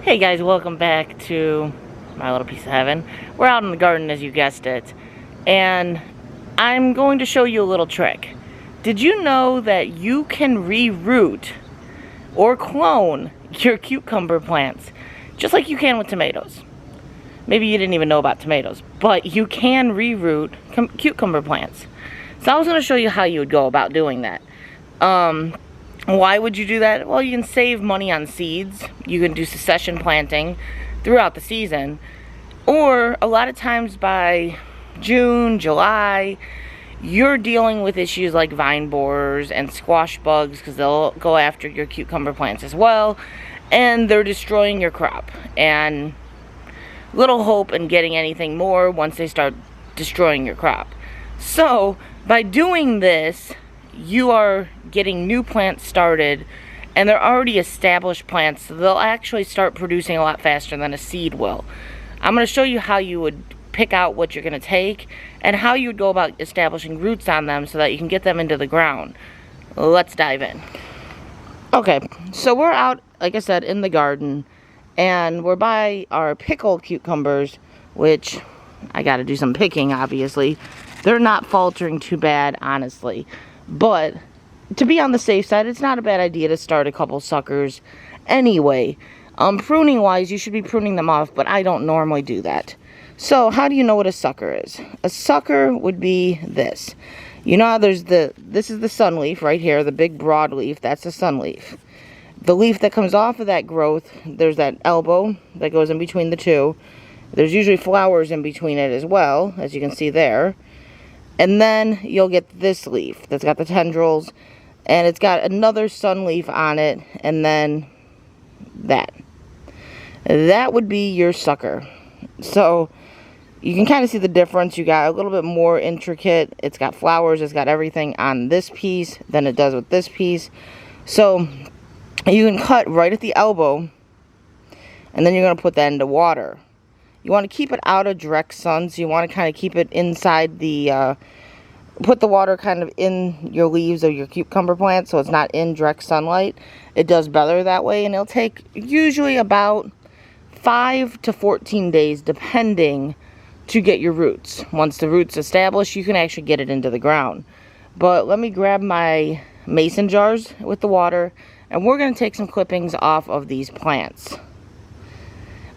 Hey guys, welcome back to my little piece of heaven. We're out in the garden, as you guessed it, and I'm going to show you a little trick. Did you know that you can reroot or clone your cucumber plants just like you can with tomatoes? Maybe you didn't even know about tomatoes, but you can reroot cucumber plants. So I was going to show you how you would go about doing that. Why would you do that? Well, you can save money on seeds. You can do succession planting throughout the season. Or a lot of times by June, July, you're dealing with issues like vine borers and squash bugs because they'll go after your cucumber plants as well. And they're destroying your crop. And little hope in getting anything more once they start destroying your crop. So, by doing this, you are getting new plants started, and they're already established plants, so they'll actually start producing a lot faster than a seed will. I'm going to show you how you would pick out what you're going to take, and how you would go about establishing roots on them so that you can get them into the ground. Let's dive in. Okay, so we're out, like I said, in the garden, and we're by our pickled cucumbers, which I got to do some picking, obviously. They're not faltering too bad, honestly. But to be on the safe side, it's not a bad idea to start a couple suckers anyway. Pruning wise, you should be pruning them off, but I don't normally do that. So how do you know what a sucker is? A sucker would be this. You know how this is the sun leaf right here, the big broad leaf, that's the sun leaf. The leaf that comes off of that growth, there's that elbow that goes in between the two. There's usually flowers in between it as well, as you can see there. And then you'll get this leaf that's got the tendrils, and it's got another sun leaf on it, and then that. That would be your sucker. So you can kind of see the difference. You got a little bit more intricate. It's got flowers, it's got everything on this piece than it does with this piece. So you can cut right at the elbow, and then you're going to put that into water. You want to keep it out of direct sun, so you want to kind of keep it inside the, put the water kind of in your leaves of your cucumber plant, so it's not in direct sunlight. It does better that way, and it'll take usually about 5 to 14 days, depending, to get your roots. Once the roots established, you can actually get it into the ground. But let me grab my mason jars with the water, and we're going to take some clippings off of these plants.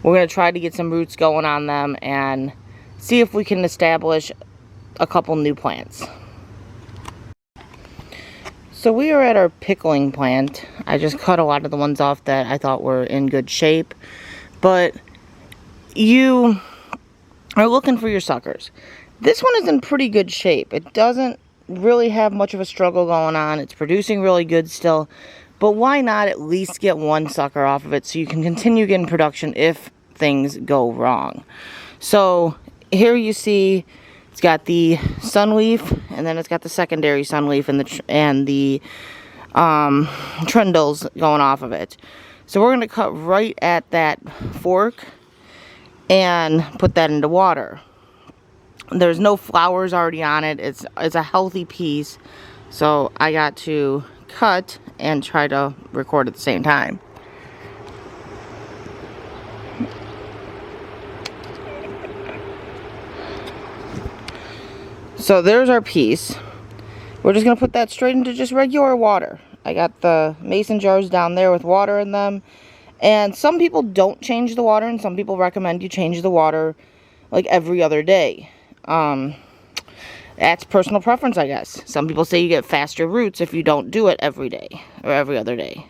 We're going to try to get some roots going on them and see if we can establish a couple new plants. So we are at our pickling plant. I just cut a lot of the ones off that I thought were in good shape. But you are looking for your suckers. This one is in pretty good shape. It doesn't really have much of a struggle going on. It's producing really good still. But why not at least get one sucker off of it so you can continue getting production if things go wrong. So here you see it's got the sun leaf, and then it's got the secondary sun leaf and the trindles going off of it. So we're going to cut right at that fork and put that into water. There's no flowers already on it. It's a healthy piece, so I got to cut and try to record at the same time. So there's our piece. We're just going to put that straight into just regular water. I got the mason jars down there with water in them. And some people don't change the water, and some people recommend you change the water like every other day. That's personal preference, I guess. Some people say you get faster roots if you don't do it every day or every other day.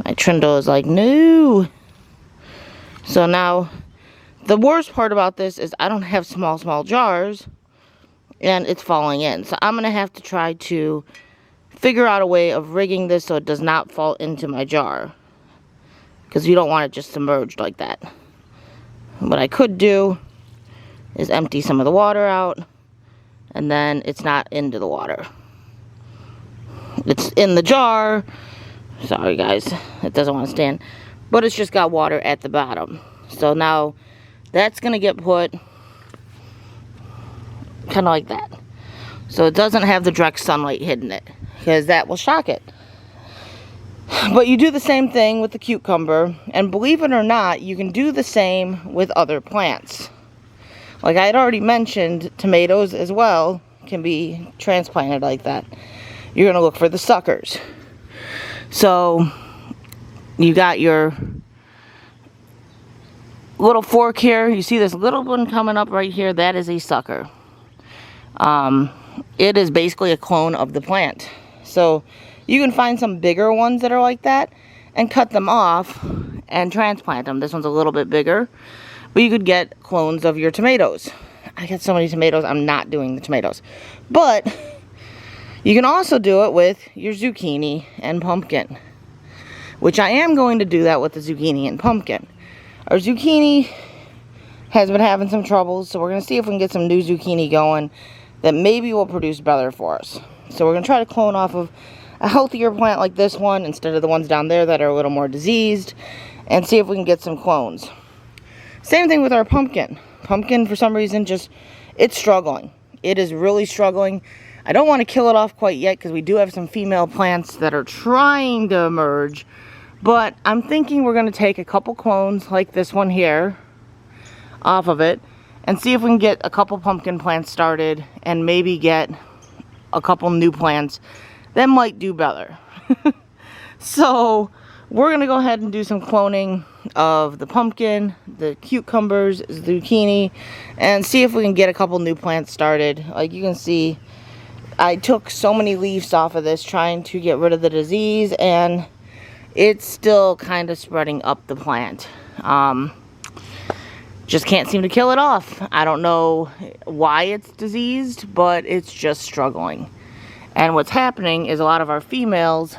My trindle is like, no. So now, the worst part about this is I don't have small jars, and it's falling in. So I'm going to have to try to figure out a way of rigging this so it does not fall into my jar, because you don't want it just submerged like that. What I could do is empty some of the water out, and then it's not into the water. It's in the jar. Sorry guys, it doesn't want to stand, but it's just got water at the bottom. So now that's going to get put kind of like that. So it doesn't have the direct sunlight hitting it, because that will shock it. But you do the same thing with the cucumber, and believe it or not, you can do the same with other plants. Like I had already mentioned, tomatoes as well can be transplanted like that. You're going to look for the suckers. So you got your little fork here. You see this little one coming up right here? That is a sucker. It is basically a clone of the plant. So you can find some bigger ones that are like that and cut them off and transplant them. This one's a little bit bigger, but you could get clones of your tomatoes. I got so many tomatoes, I'm not doing the tomatoes. But you can also do it with your zucchini and pumpkin, which I am going to do that with the zucchini and pumpkin. Our zucchini has been having some troubles, so we're going to see if we can get some new zucchini going that maybe will produce better for us. So we're going to try to clone off of a healthier plant like this one instead of the ones down there that are a little more diseased, and see if we can get some clones. Same thing with our pumpkin. Pumpkin, for some reason, it's struggling. It is really struggling. I don't want to kill it off quite yet because we do have some female plants that are trying to emerge. But I'm thinking we're going to take a couple clones like this one here off of it and see if we can get a couple pumpkin plants started and maybe get a couple new plants that might do better. So we're going to go ahead and do some cloning of the pumpkin, the cucumbers, zucchini, and see if we can get a couple new plants started. Like you can see, I took so many leaves off of this trying to get rid of the disease, and it's still kind of spreading up the plant. Just can't seem to kill it off. I don't know why it's diseased, but it's just struggling. And what's happening is a lot of our females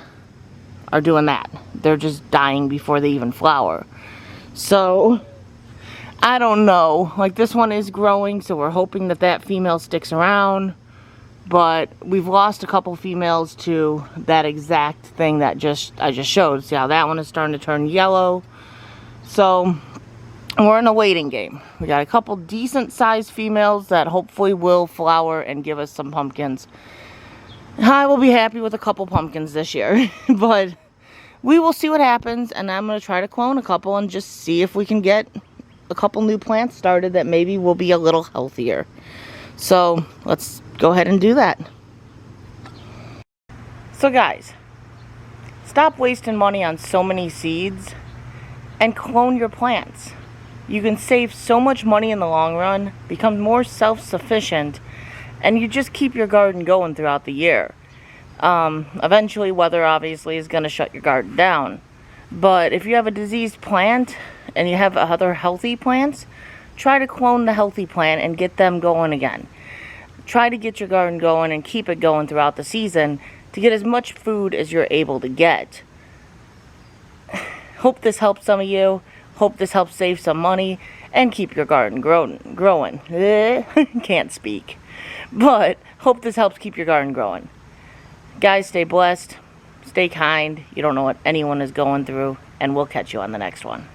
are doing that. They're just dying before they even flower. So, I don't know. Like, this one is growing, so we're hoping that that female sticks around. But we've lost a couple females to that exact thing that I just showed. See how that one is starting to turn yellow? So, we're in a waiting game. We got a couple decent sized females that hopefully will flower and give us some pumpkins. I will be happy with a couple pumpkins this year. But we will see what happens, and I'm going to try to clone a couple and just see if we can get a couple new plants started that maybe will be a little healthier. So, let's go ahead and do that. So guys, stop wasting money on so many seeds and clone your plants. You can save so much money in the long run, become more self-sufficient, and you just keep your garden going throughout the year. Eventually, weather obviously is going to shut your garden down. But if you have a diseased plant and you have other healthy plants, try to clone the healthy plant and get them going again. Try to get your garden going and keep it going throughout the season to get as much food as you're able to get. Hope this helps some of you. Hope this helps save some money and keep your garden growing. Can't speak. But hope this helps keep your garden growing. Guys, stay blessed. Stay kind. You don't know what anyone is going through. And we'll catch you on the next one.